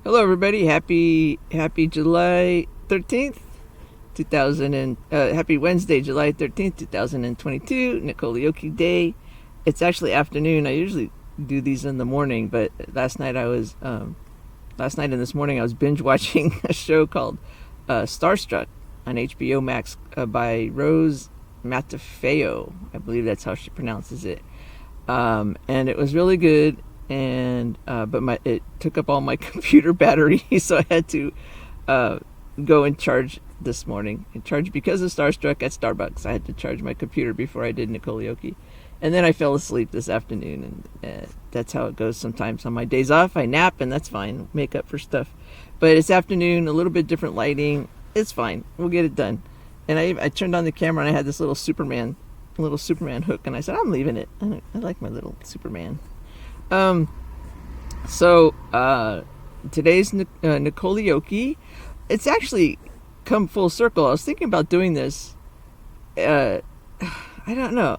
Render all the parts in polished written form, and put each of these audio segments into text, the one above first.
Hello, everybody. Happy July 13th, 2000 and happy Wednesday, July 13th, 2022. Nicolioki Day. It's actually afternoon. I usually do these in the morning, but last night and this morning I was binge watching a show called Starstruck on HBO Max by Rose Matafeo. I believe that's how she pronounces it. And it was really good. And but it took up all my computer battery, so I had to go and charge this morning. And charge because of Starstruck at Starbucks. I had to charge my computer before I did Nicolioki, and then I fell asleep this afternoon. And that's how it goes sometimes. On my days off, I nap, and that's fine. Make up for stuff. But it's afternoon, a little bit different lighting. It's fine. We'll get it done. And I turned on the camera, and I had this little Superman hook, and I said, I'm leaving it. I like my little Superman. So today's Nicolioki, it's actually come full circle. I was thinking about doing this. I don't know.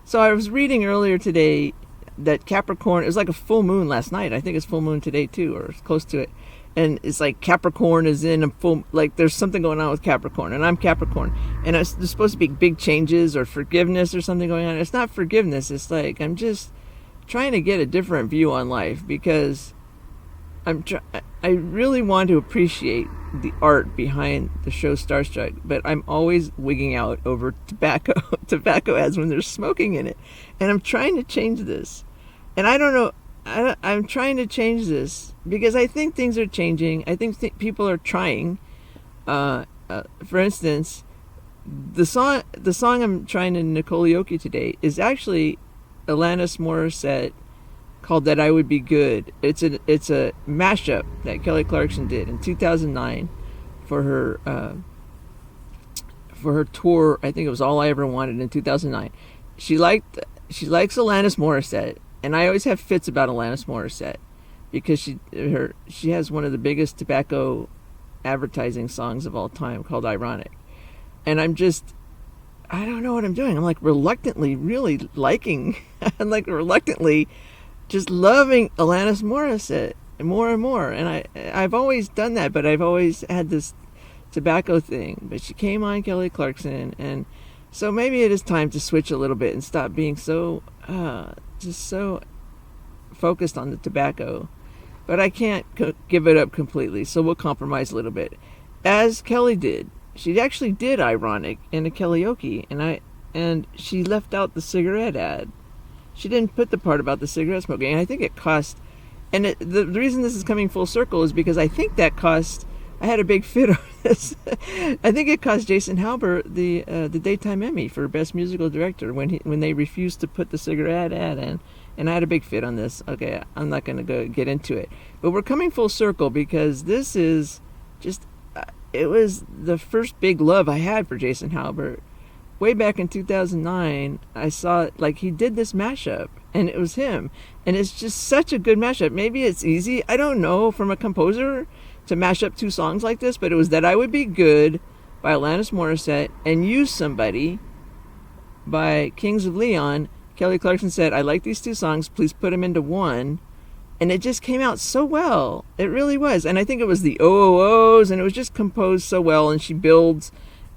So I was reading earlier today that Capricorn, it was like a full moon last night. I think it's full moon today too, or close to it. And it's like Capricorn is in a full, like there's something going on with Capricorn, and I'm Capricorn. And there's supposed to be big changes or forgiveness or something going on. It's not forgiveness. It's like, I'm just trying to get a different view on life, because I really want to appreciate the art behind the show Starstruck, but I'm always wigging out over tobacco ads when there's smoking in it. And I'm trying to change this. And I don't know, I'm trying to change this because I think things are changing. I think people are trying. For instance, the song I'm trying to Nicolioki today is actually Alanis Morissette, called "That I Would Be Good." It's a mashup that Kelly Clarkson did in 2009 for her tour. I think it was All I Ever Wanted in 2009. She likes Alanis Morissette, and I always have fits about Alanis Morissette because she has one of the biggest tobacco advertising songs of all time called "Ironic," and I don't know what I'm doing. I'm like reluctantly really liking, I'm like reluctantly just loving Alanis Morissette more and more. And I've always done that, but I've always had this tobacco thing. But she came on Kelly Clarkson, and so maybe it is time to switch a little bit and stop being so focused on the tobacco. But I can't give it up completely, so we'll compromise a little bit, as Kelly did. She actually did Ironic in a Nicolioki, and she left out the cigarette ad. She didn't put the part about the cigarette smoking, and I think it cost. And the reason this is coming full circle is because I think that cost. I had a big fit on this. I think it cost Jason Halbert the Daytime Emmy for Best Musical Director when they refused to put the cigarette ad in, and I had a big fit on this. Okay, I'm not going to go get into it, but we're coming full circle because this is just. It was the first big love I had for Jason Halbert. Way back in 2009, I saw like he did this mashup, and it was him. And it's just such a good mashup. Maybe it's easy, I don't know, from a composer to mash up two songs like this, but it was That I Would Be Good by Alanis Morissette and Use Somebody by Kings of Leon. Kelly Clarkson said, I like these two songs, please put them into one. And it just came out so well. It really was. And I think it was the OOOs, and it was just composed so well. And she builds,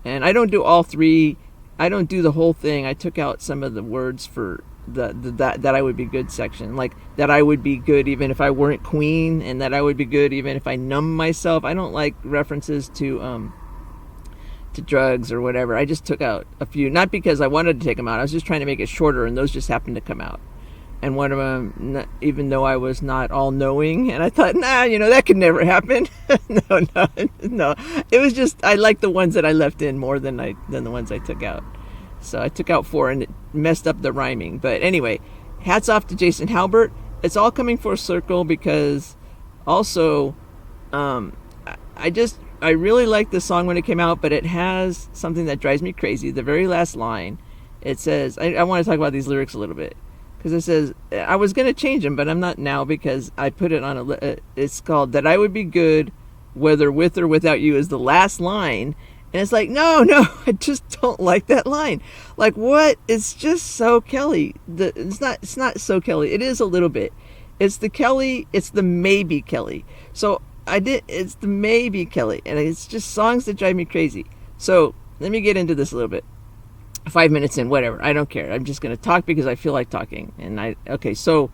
and I don't do all three. I don't do the whole thing. I took out some of the words for that I Would Be Good section. Like, that I would be good even if I weren't queen, and that I would be good even if I numb myself. I don't like references to drugs or whatever. I just took out a few. Not because I wanted to take them out. I was just trying to make it shorter, and those just happened to come out. And one of them, even though I was not all-knowing, and I thought, that could never happen. No. It was just, I liked the ones that I left in more than the ones I took out. So I took out 4, and it messed up the rhyming. But anyway, hats off to Jason Halbert. It's all coming full circle because also, I really liked the song when it came out, but it has something that drives me crazy. The very last line, it says, I want to talk about these lyrics a little bit. Because it says, I was going to change them, but I'm not now because I put it on it's called That I Would Be Good, Whether With or Without You is the last line. And it's like, no, I just don't like that line. Like, what? It's just so Kelly. It's not so Kelly. It is a little bit. It's the Kelly. It's the maybe Kelly. So it's the maybe Kelly, and it's just songs that drive me crazy. So let me get into this a little bit. 5 minutes in, whatever. I don't care. I'm just going to talk because I feel like talking. Okay, so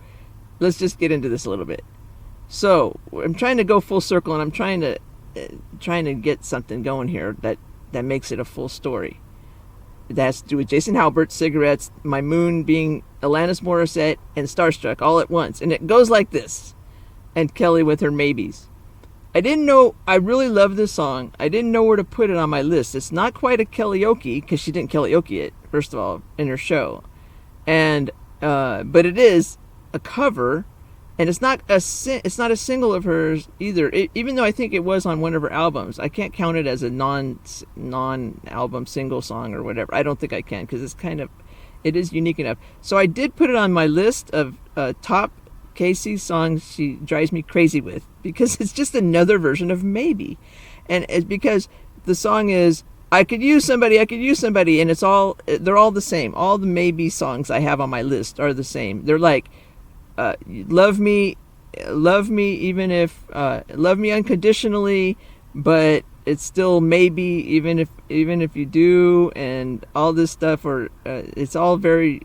let's just get into this a little bit. So I'm trying to go full circle, and I'm trying to get something going here that makes it a full story. That has to do with Jason Halbert, cigarettes, my moon being Alanis Morissette, and Starstruck all at once. And it goes like this. And Kelly with her maybes. I didn't know, I really love this song. I didn't know where to put it on my list. It's not quite a karaoke, because she didn't karaoke it, first of all, in her show. And, but it is a cover, and it's not a single of hers either, even though I think it was on one of her albums. I can't count it as a non-album single song or whatever. I don't think I can, because it is unique enough. So I did put it on my list of top Casey songs she drives me crazy with, because it's just another version of Maybe. And it's because the song is, I could use somebody, and they're all the same. All the Maybe songs I have on my list are the same. They're like, love me even if love me unconditionally, but it's still maybe even if you do, and all this stuff, or it's all very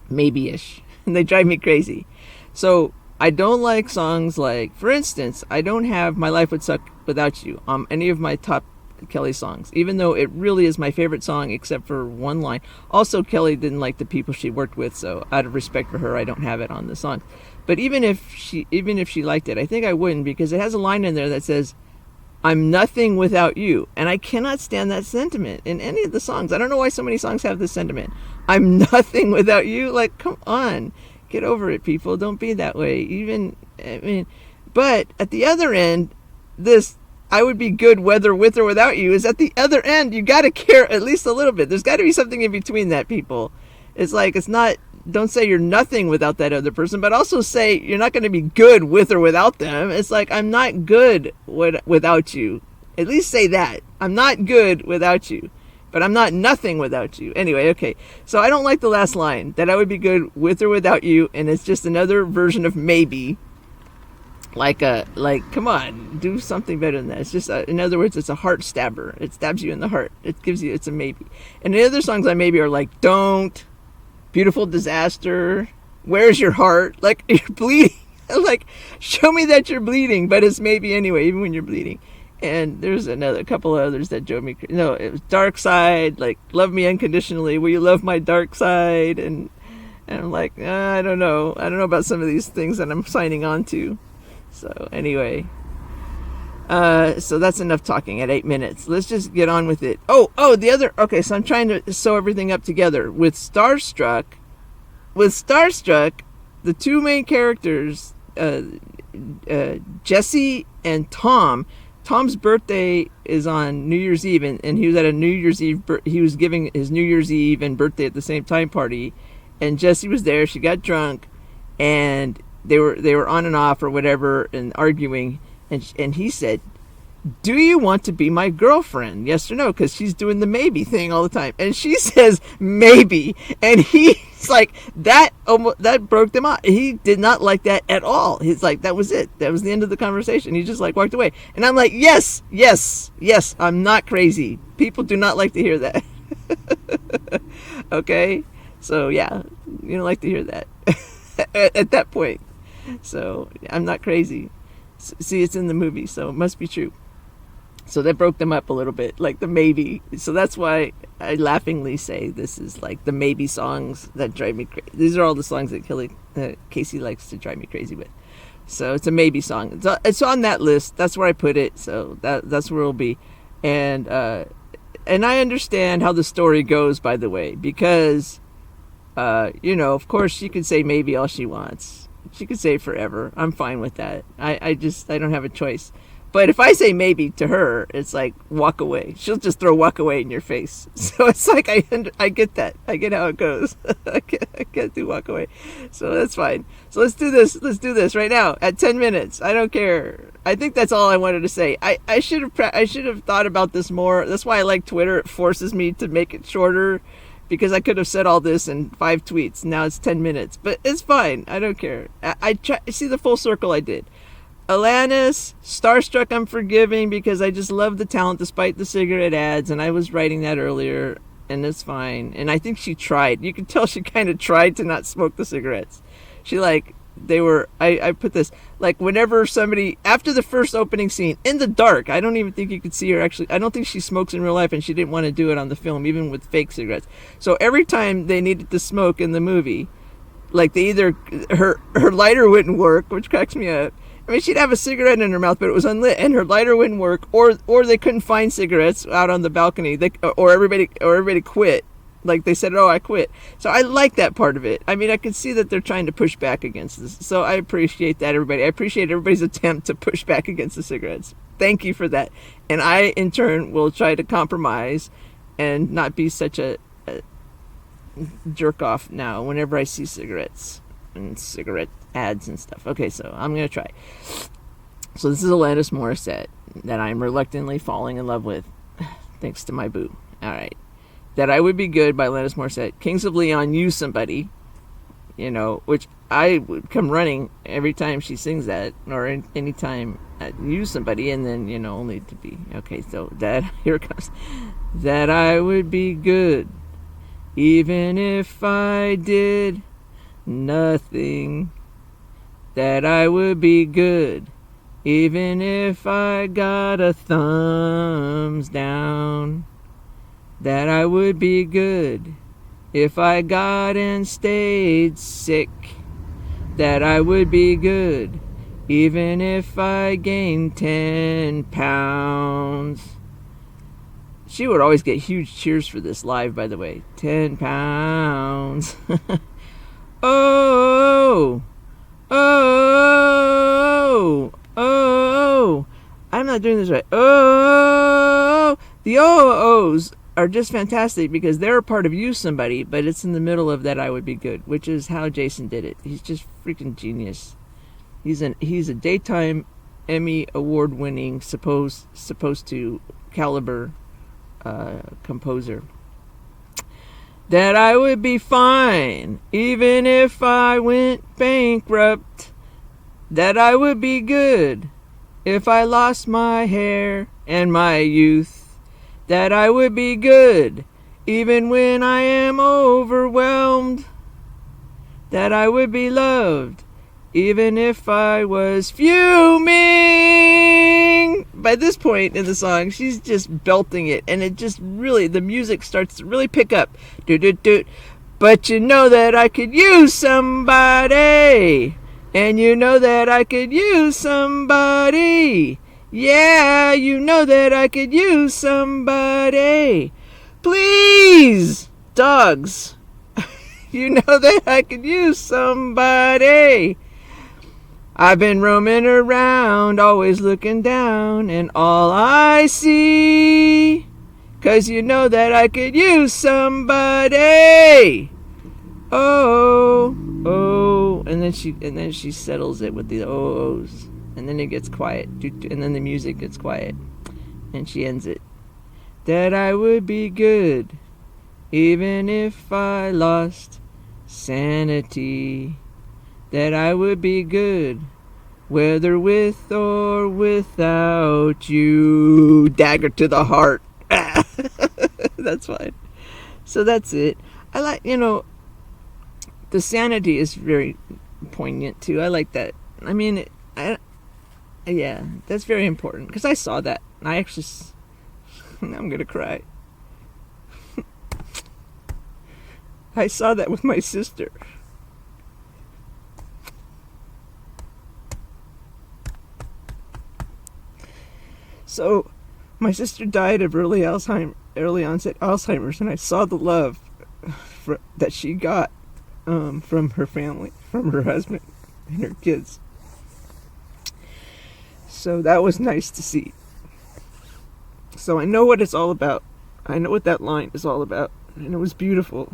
maybe-ish, and they drive me crazy. So I don't like songs like, for instance, I don't have My Life Would Suck Without You on any of my top Kelly songs, even though it really is my favorite song except for one line. Also, Kelly didn't like the people she worked with, so out of respect for her, I don't have it on the song. But even if she liked it, I think I wouldn't, because it has a line in there that says, I'm nothing without you. And I cannot stand that sentiment in any of the songs. I don't know why so many songs have this sentiment. I'm nothing without you. Like, come on, get over it, people. Don't be that way. But at the other end, this I would be good whether with or without you is at the other end. You got to care at least a little bit. There's got to be something in between that, people. It's like, it's not, don't say you're nothing without that other person, but also say you're not going to be good with or without them. It's like, I'm not good without you. At least say that. I'm not good without you, but I'm not nothing without you. Anyway, okay. So I don't like the last line, that I would be good with or without you, and it's just another version of maybe. Like, come on, do something better than that. It's just, in other words, it's a heart stabber. It stabs you in the heart. It's a maybe. And the other songs I maybe are like, Don't, Beautiful Disaster, Where's Your Heart? Like, you're bleeding. Like, show me that you're bleeding, but it's maybe anyway, even when you're bleeding. And there's a couple of others that drove me crazy. No, it was Dark Side, like, Love Me Unconditionally, Will You Love My Dark Side? And I'm like, I don't know. I don't know about some of these things that I'm signing on to. So anyway, so that's enough talking at 8 minutes. Let's just get on with it. Okay, so I'm trying to sew everything up together. With Starstruck, the two main characters, Jesse and Tom's birthday is on New Year's Eve, and he was at a New Year's Eve, he was giving his New Year's Eve and birthday at the same time party, and Jesse was there. She got drunk, and they were on and off or whatever and arguing, and he said, do you want to be my girlfriend? Yes or no? Because she's doing the maybe thing all the time, and she says maybe, and he's like, that broke them off. He did not like that at all. He's like, that was it. That was the end of the conversation. He just like walked away, and I'm like, yes, I'm not crazy. People do not like to hear that. Okay, so yeah, you don't like to hear that at that point. So I'm not crazy. See, it's in the movie, so it must be true. So that broke them up a little bit, like the maybe. So that's why I laughingly say this is like the maybe songs that drive me crazy. These are all the songs that Casey likes to drive me crazy with. So it's a maybe song. It's on that list. That's where I put it. So that's where it'll be. And I understand how the story goes, by the way, because of course she could say maybe all she wants. She could say forever. I'm fine with that. I don't have a choice. But if I say maybe to her, it's like walk away. She'll just throw walk away in your face. So it's like I get that. I get how it goes. I can't do walk away. So that's fine. So let's do this. Let's do this right now at 10 minutes. I don't care. I think that's all I wanted to say. I should have thought about this more. That's why I like Twitter. It forces me to make it shorter. because I could have said all this in 5 tweets. Now it's 10 minutes, but it's fine. I don't care. I try, see the full circle I did. Alanis, Starstruck, I'm forgiving because I just love the talent despite the cigarette ads, and I was writing that earlier, and it's fine. And I think she tried. You can tell she kind of tried to not smoke the cigarettes. She I put this, like whenever somebody, after the first opening scene, in the dark, I don't even think you could see her actually, I don't think she smokes in real life, and she didn't want to do it on the film, even with fake cigarettes. So every time they needed to smoke in the movie, like her lighter wouldn't work, which cracks me up. I mean, she'd have a cigarette in her mouth, but it was unlit, and her lighter wouldn't work, or they couldn't find cigarettes out on the balcony, or everybody quit. Like they said, "Oh, I quit." So I like that part of it. I mean, I can see that they're trying to push back against this. So I appreciate that, everybody. I appreciate everybody's attempt to push back against the cigarettes. Thank you for that. And I, in turn, will try to compromise and not be such a jerk off now whenever I see cigarettes and cigarette ads and stuff. Okay, so I'm going to try. So this is Alanis Morissette that I'm reluctantly falling in love with, thanks to my boo. All right. That I Would Be Good by Alanis Morissette. Kings of Leon, Use Somebody, which I would come running every time she sings that, or any time I Use Somebody, and then, only to be, okay, so here it comes. That I would be good, even if I did nothing. That I would be good, even if I got a thumbs down. That I would be good if I got and stayed sick. That I would be good even if I gained 10 pounds. She would always get huge cheers for this live, by the way. 10 pounds. Oh, oh, oh. I'm not doing this right. Oh, the oh-ohs are just fantastic because they're a part of Use Somebody, but it's in the middle of That I Would Be Good, which is how Jason did it. He's just freaking genius. He's a daytime Emmy award-winning, supposed to caliber composer. That I would be fine even if I went bankrupt. That I would be good if I lost my hair and my youth. That I would be good even when I am overwhelmed. That I would be loved even if I was fuming. By this point in the song, she's just belting it, and it just really, the music starts to really pick up. Do-do-do. But you know that I could use somebody, and you know that I could use somebody. Yeah, you know that I could use somebody. Please, dogs. You know that I could use somebody. I've been roaming around, always looking down, and all I see, 'cause you know that I could use somebody. Oh, oh, and then she settles it with the oh-ohs. And then it gets quiet, and then the music gets quiet, and she ends it. That I would be good, even if I lost sanity. That I would be good, whether with or without you. Dagger to the heart. That's fine. So that's it. I like, the sanity is very poignant too. I like that. I mean, yeah, that's very important, because I saw that. I actually, I'm going to cry. I saw that with my sister. So, my sister died of early onset Alzheimer's, and I saw the love that she got from her family, from her husband and her kids. So that was nice to see. So I know what it's all about. I know what that line is all about. And it was beautiful.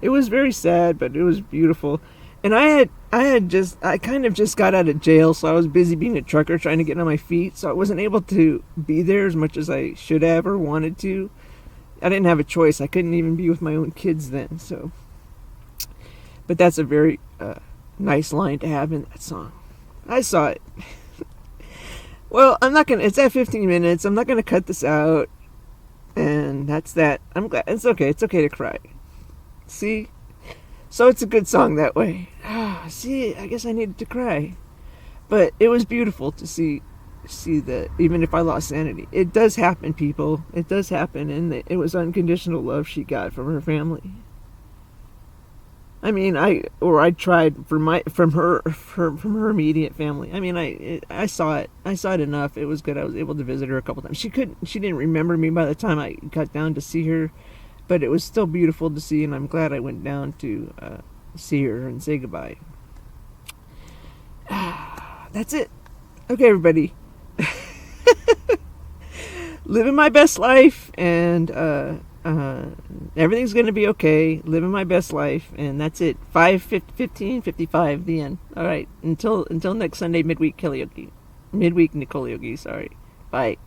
It was very sad, but it was beautiful. And I kind of just got out of jail, so I was busy being a trucker trying to get on my feet, so I wasn't able to be there as much as I should have or wanted to. I didn't have a choice. I couldn't even be with my own kids then. So, but that's a very nice line to have in that song. I saw it. Well, I'm not gonna. It's at 15 minutes. I'm not gonna cut this out. And that's that. I'm glad. It's okay. It's okay to cry. See? So it's a good song that way. See, I guess I needed to cry. But it was beautiful to see that even if I lost sanity. It does happen, people. It does happen. And it was unconditional love she got from her family. I mean, I tried from her immediate family. I mean, I saw it. I saw it enough. It was good. I was able to visit her a couple times. She didn't remember me by the time I got down to see her, but it was still beautiful to see, and I'm glad I went down to see her and say goodbye. That's it. Okay, everybody. Living my best life, and everything's going to be okay. Living my best life, and that's it. 5:15:55, the end. All right. Until next Sunday, midweek karaoke. Midweek karaoke, sorry. Bye.